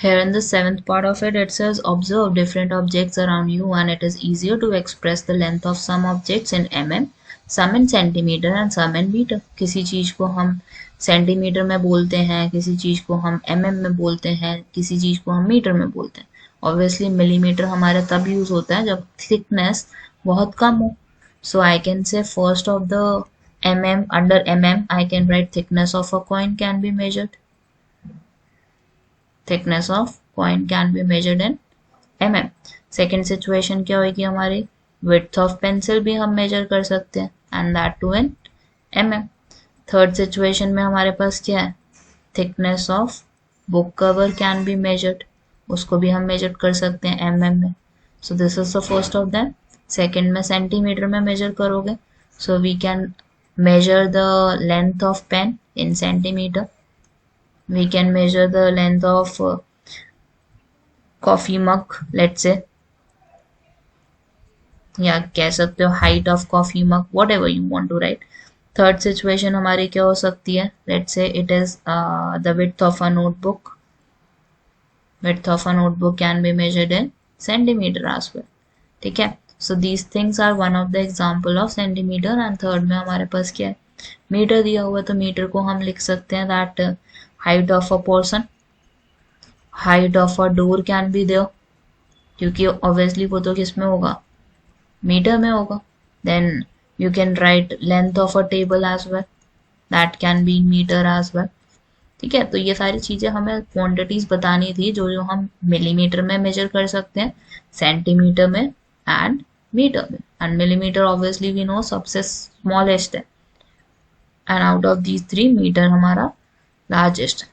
Here in the seventh part of it, it says observe different objects around you and it is easier to express the length of some objects in mm, some in centimeter and some in meter. किसी चीज को हम centimetre में बोलते हैं, किसी चीज को हम mm में बोलते हैं, किसी चीज को हम मीटर में बोलते हैं. Obviously मिलीमीटर हमारे तब यूज होता है जब थिकनेस बहुत कम हो. So I can say first of the mm, under mm I can write thickness of a coin can be measured. Thickness of coin can be measured in mm. Second situation क्या होगी हमारी, width of pencil भी हम measure कर सकते हैं and that too in mm. Third situation में हमारे पास क्या है, thickness of book cover can be measured, उसको भी हम measure कर सकते हैं mm में. So this is the first of them. Second में centimeter में measure करोगे, so we can measure the length of pen in centimeter. We can measure the length of coffee mug, let's say, या कह सकते हो height of coffee mug, whatever you want to write. Third situation हमारी क्या हो सकती है, let's say it is the width of a notebook. Width of a notebook can be measured in centimeter as well. ठीक है. So these things are one of the example of centimeter. And third में हमारे पास क्या है, metre दिया हुआ, तो metre को हम लिख सकते हैं that height of a person, height of a door can be there, क्योंकि obviously वो तो किस में होगा, मीटर में होगा. Then you can write length of a table as well, that can be in meter as well. ठीक है. तो ये सारी चीजें हमें क्वांटिटीज बतानी थी जो जो हम मिलीमीटर में मेजर कर सकते हैं, सेंटीमीटर में एंड मीटर में. And millimetre obviously we know सबसे स्मॉलेस्ट है, and out of these three metre हमारा लार्जेस्ट है.